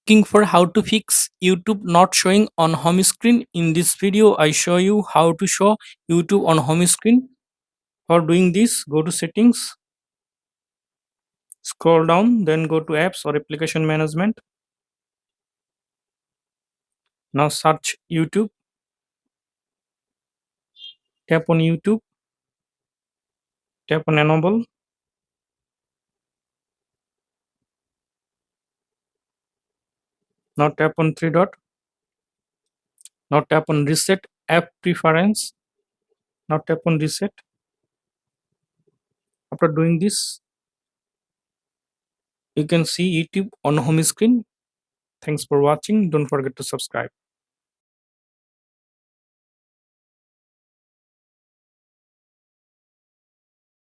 looking for how to fix YouTube not showing on home screen? In this video, I show you how to show YouTube on home screen. For doing this, go to settings, scroll down, then go to apps or application management. Now search YouTube, tap on YouTube, tap on enable. Now tap on three dot. Now tap on reset app preference. Now tap on reset. After doing this, you can see YouTube on home screen. Thanks for watching. Don't forget to subscribe.